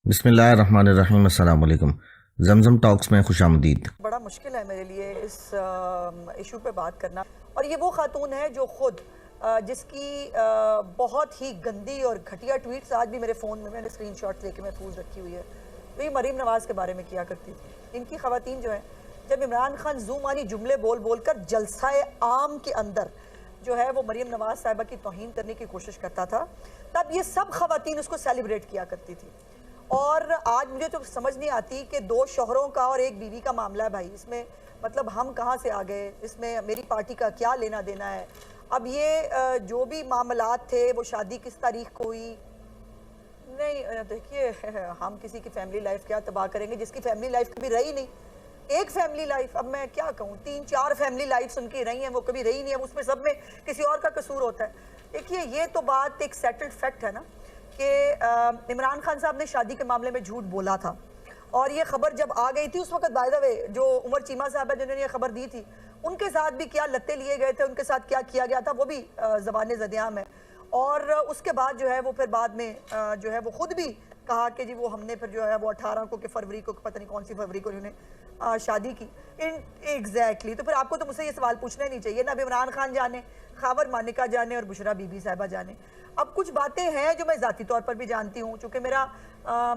बिस्मिल्लाहिर्रहमानिर्रहीम। अस्सलाम वालेकुम। जमजम टॉक्स में खुशामदीद। बड़ा मुश्किल है मेरे लिए इस इशू पे बात करना। और ये वो खातून है जो खुद जिसकी बहुत ही गंदी और घटिया ट्वीट्स आज भी मेरे फ़ोन में मैंने स्क्रीनशॉट लेके महफूज रखी हुई है। तो ये मरीम नवाज़ के बारे में किया करती थी। इनकी ख़वातीन जो है, जब इमरान खान ज़ुमानी जुमले बोल बोल कर जलसाए आम के अंदर जो है वो मरीम नवाज़ साहिबा की तौहीन करने की कोशिश करता था, तब ये सब ख़वातीन उसको सेलिब्रेट किया करती थी। और आज मुझे तो समझ नहीं आती कि दो शौहरों का और एक बीवी का मामला है भाई, इसमें मतलब हम कहाँ से आ गए, इसमें मेरी पार्टी का क्या लेना देना है। अब ये जो भी मामलात थे वो शादी किस तारीख को हुई, नहीं देखिए हम किसी की फैमिली लाइफ क्या तबाह करेंगे जिसकी फैमिली लाइफ कभी रही नहीं। एक फैमिली लाइफ, अब मैं क्या कहूँ, 3-4 फैमिली लाइफ उनकी रही हैं, वो कभी रही नहीं है, उसमें सब में किसी और का कसूर होता है। देखिए ये तो बात एक सेटल्ड फैक्ट है ना कि इमरान खान साहब ने शादी के मामले में झूठ बोला था। और ये खबर जब आ गई थी उस वक्त बाय द वे जो उमर चीमा साहब है जिन्होंने ये खबर दी थी, उनके साथ भी क्या लत्ते लिए गए थे, उनके साथ क्या किया गया था, वो भी ज़बान ज़दियाम है। और उसके बाद जो है वो फिर बाद में जो है वो खुद भी कहा कि जी वो हमने फिर जो है वो 18 को कि फरवरी को, पता नहीं कौन सी फरवरी को उन्होंने शादी की इन एग्जैक्टली। तो फिर आपको तो मुझसे ये सवाल पूछना ही नहीं चाहिए ना। अब इमरान खान जाने, खावर मानिका जाने और बुशरा बीबी साहिबा जाने। अब कुछ बातें हैं जो मैं ज़ाती तौर पर भी जानती हूँ, चूँकि मेरा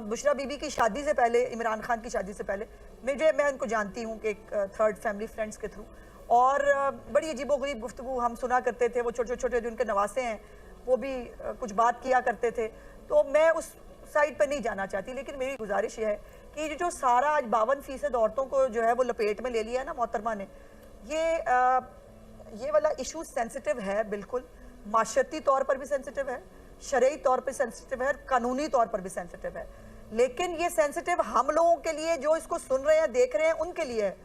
बुशरा बीबी की शादी से पहले, इमरान खान की शादी से पहले मैं उनको जानती हूँ कि एक थर्ड फैमिली फ्रेंड्स के थ्रू। और बड़ी अजीबोगरीब गुफ्तगू हम सुना करते थे। वो छोटे छोटे जो उनके नवासे हैं वो भी कुछ बात किया करते थे। तो मैं उस साइड पर नहीं जाना चाहती, लेकिन मेरी गुजारिश ये है कि जो सारा आज 52% औरतों को जो है वो लपेट में ले लिया है ना मोहतरमा ने, ये वाला इशू सेंसिटिव है, बिल्कुल माशरती तौर पर भी सेंसिटिव है, शरई तौर पर सेंसिटिव है, कानूनी तौर पर भी सेंसिटिव है। लेकिन ये सेंसिटिव हम लोगों के लिए, जो इसको सुन रहे हैं देख रहे हैं, उनके लिए है।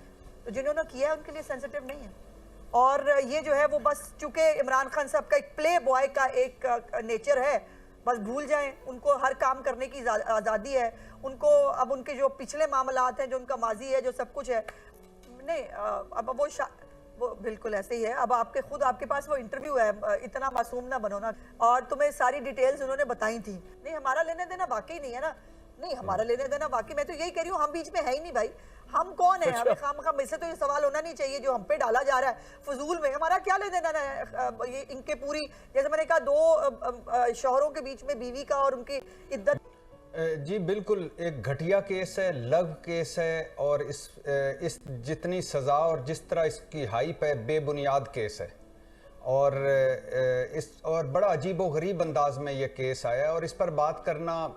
तो जिन्होंने किया है उनके लिए सेंसिटिव नहीं है। और ये जो है वो बस चूंकि इमरान खान साहब का एक प्ले बॉय का एक नेचर है, बस भूल जाएं, उनको हर काम करने की आज़ादी है। उनको अब उनके जो पिछले मामलात हैं, जो उनका माजी है, जो सब कुछ है, नहीं अब वो बिल्कुल ऐसे ही है। अब आपके पास वो इंटरव्यू है, इतना मासूम ना बनो ना। और तुम्हें सारी डिटेल्स उन्होंने बताई थी। नहीं हमारा लेने देना वाकई नहीं है ना, नहीं हमारा लेने देना वाकई, मैं तो यही कह रही हूँ, हम बीच में है ही नहीं भाई। हम कौन है? हमें खामखा इससे तो ये सवाल होना नहीं चाहिए जो हम पे डाला जा रहा है फजूल में। हमारा क्या लेने देना है ये इनके पूरी, जैसे मैंने कहा, दो शौहरों के बीच में बीवी का और उनकी इद्दत। जी बिल्कुल, एक घटिया केस है, लव केस है। और इस जितनी सज़ा और जिस तरह इसकी हाइप है, बेबुनियाद केस है। और और बड़ा अजीब व गरीब अंदाज में ये केस आया और इस पर बात करना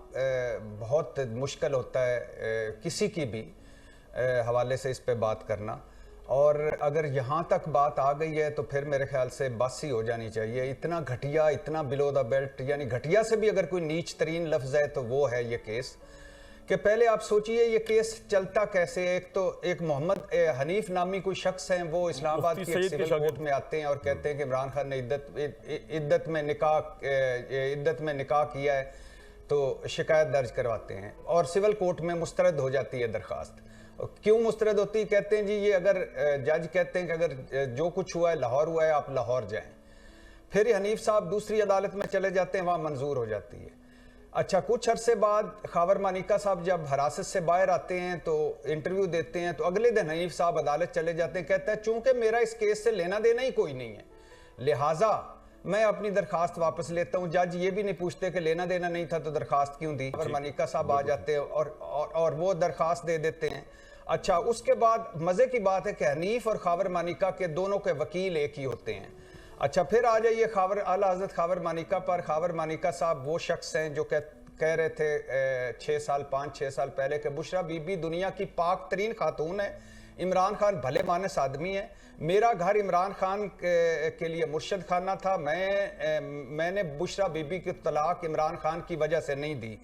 बहुत मुश्किल होता है किसी की भी हवाले से इस पे बात करना। और अगर यहाँ तक बात आ गई है तो फिर मेरे ख्याल से बस ही हो जानी चाहिए। इतना घटिया, इतना बिलो द बेल्ट, यानी घटिया से भी अगर कोई नीच तरीन लफ्ज़ है तो वो है ये केस। कि पहले आप सोचिए ये केस चलता कैसे। एक तो एक मोहम्मद हनीफ नामी कोई शख्स हैं, वो इस्लामाबाद की एक सिविल कोर्ट में आते हैं और कहते हैं कि इमरान खान ने इद्दत में निकाह किया है, तो शिकायत दर्ज करवाते हैं और सिविल कोर्ट में मुस्तरद हो जाती है दरख्वास्त। क्यों मुस्तरद होती है? कहते हैं जी ये अगर जज कहते हैं कि अगर जो कुछ हुआ है लाहौर हुआ है, आप लाहौर जाएं। फिर हनीफ साहब दूसरी अदालत में चले जाते हैं, वहाँ मंजूर हो जाती है। अच्छा, कुछ अरसे बाद खावर मानिका साहब जब हिरासत से बाहर आते हैं तो इंटरव्यू देते हैं, तो अगले दिन हनीफ साहब अदालत चले जाते हैं। कहता है चूंकि मेरा इस केस से लेना देना ही कोई नहीं है, लिहाजा मैं अपनी दरखास्त वापस लेता हूं। जज ये भी नहीं पूछते कि लेना देना नहीं था तो दरखास्त क्यों दी। खावर मानिका साहब आ जाते हैं और वो दरखास्त दे देते हैं। अच्छा, उसके बाद मजे की बात है कि हनीफ और खावर मानिका के दोनों के वकील एक ही होते हैं। अच्छा, फिर आ जाइए आला हज़रत खावर मानिका पर। खावर मानिका साहब वो शख्स हैं जो कह रहे थे 5-6 साल पहले कि बुशरा बीबी दुनिया की पाक तरीन खातून है, इमरान खान भले मानस आदमी है, मेरा घर इमरान खान के लिए मुर्शद खाना था, मैंने बुशरा बीबी की तलाक इमरान खान की वजह से नहीं दी।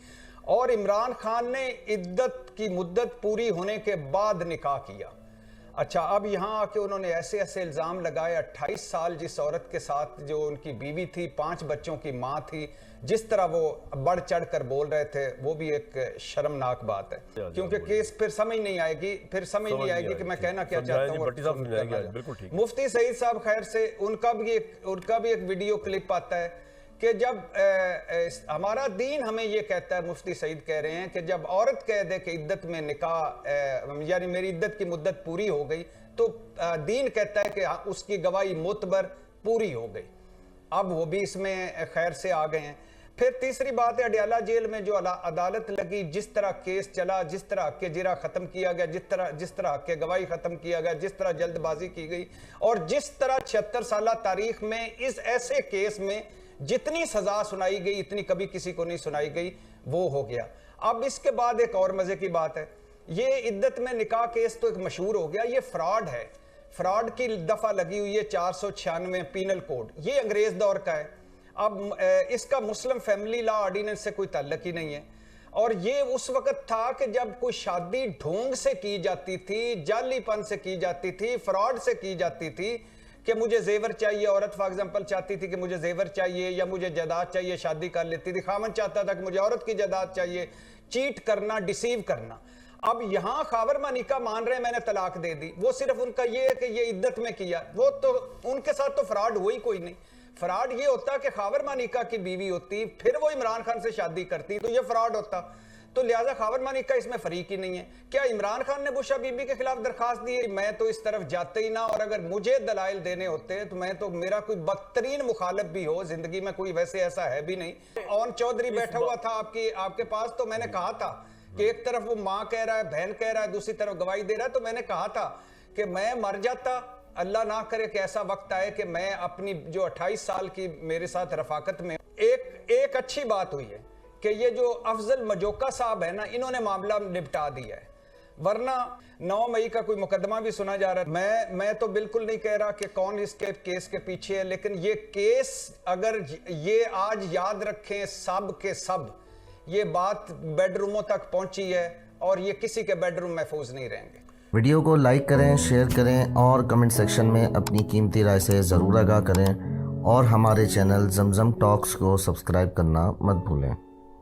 और इमरान खान ने इद्दत की मुद्दत पूरी होने के बाद निकाह किया। अच्छा, अब यहाँ आके उन्होंने ऐसे ऐसे इल्ज़ाम लगाए। 28 साल जिस औरत के साथ जो उनकी बीवी थी, 5 बच्चों की माँ थी, जिस तरह वो बढ़ चढ़ कर बोल रहे थे, वो भी एक शर्मनाक बात है। क्योंकि केस फिर समझ नहीं आएगी कि मैं कहना क्या चाहता हूँ। मुफ्ती सईद साहब खैर से उनका भी एक वीडियो क्लिप आता है कि जब हमारा दीन हमें ये कहता है, मुफ्ती सईद कह रहे हैं कि जब औरत कह दे कि इद्दत में निकाह यानी मेरी इद्दत की मुद्दत पूरी हो गई, तो दीन कहता है कि उसकी गवाही मोतबर पूरी हो गई। अब वो भी इसमें खैर से आ गए हैं। फिर तीसरी बात है, अडयाला जेल में जो अदालत लगी, जिस तरह केस चला, जिस तरह के जिरा खत्म किया गया, जिस तरह के गवाही खत्म किया गया, जिस तरह जल्दबाजी की गई, और जिस तरह 76 साल तारीख में इस ऐसे केस में जितनी सजा सुनाई गई इतनी कभी किसी को नहीं सुनाई गई, वो हो गया। अब इसके बाद एक और मजे की बात है, ये इद्दत में निकाह केस तो एक मशहूर हो गया, ये फ्रॉड है। फ्रॉड की दफा लगी हुई है 496 पीनल कोड, ये अंग्रेज दौर का है। अब इसका मुस्लिम फैमिली लॉ ऑर्डिनेंस से कोई ताल्लुक ही नहीं है। और ये उस वक्त था कि जब कोई शादी ढोंग से की जाती थी, जालीपन से की जाती थी, फ्रॉड से की जाती थी कि मुझे जेवर चाहिए, औरत फॉर एग्जांपल चाहती थी कि मुझे जेवर चाहिए या मुझे जायदाद चाहिए, शादी कर लेती थी। खामन चाहता था कि मुझे औरत की जायदाद चाहिए, चीट करना, डिसीव करना। अब यहां खावर मानिका मान रहे हैं मैंने तलाक दे दी, वो सिर्फ उनका ये है कि ये इद्दत में किया, वो तो उनके साथ तो फ्रॉड हुई कोई नहीं। फ्रॉड ये होता कि खावर मानिका की बीवी होती, फिर वो इमरान खान से शादी करती, तो ये फ्रॉड होता। तो लिहाजा खावर मानिका इसमें फरीक ही नहीं है। क्या इमरान खान ने बुशरा बीबी के खिलाफ दरखास्त दी? मैं तो इस तरफ जाते ही ना, और अगर मुझे दलाइल देने होते तो मैं तो, मेरा कोई बदतरीन मुखालिफ भी हो जिंदगी में, कोई वैसे ऐसा है भी नहीं। ओन चौधरी बैठा हुआ था आपके पास, तो मैंने कहा था कि एक तरफ वो माँ कह रहा है, बहन कह रहा है, दूसरी तरफ गवाही दे रहा है, तो मैंने कहा था कि मैं मर जाता, अल्लाह ना करे कि ऐसा वक्त आए कि मैं अपनी जो 28 साल की मेरे साथ रफाकत में, एक अच्छी बात हुई है कि ये जो अफजल मजोका साहब है ना, इन्होंने मामला निपटा दिया है, वरना 9 मई का कोई मुकदमा भी सुना जा रहा है। मैं तो बिल्कुल नहीं कह रहा कि कौन इसके केस के पीछे है, लेकिन ये केस अगर ये आज याद रखें सब के सब, ये बात बेडरूमों तक पहुंची है और ये किसी के बेडरूम महफूज नहीं रहेंगे। वीडियो को लाइक करें, शेयर करें और कमेंट सेक्शन में अपनी कीमती राय से ज़रूर आगाह करें, और हमारे चैनल जमजम टॉक्स को सब्सक्राइब करना मत भूलें।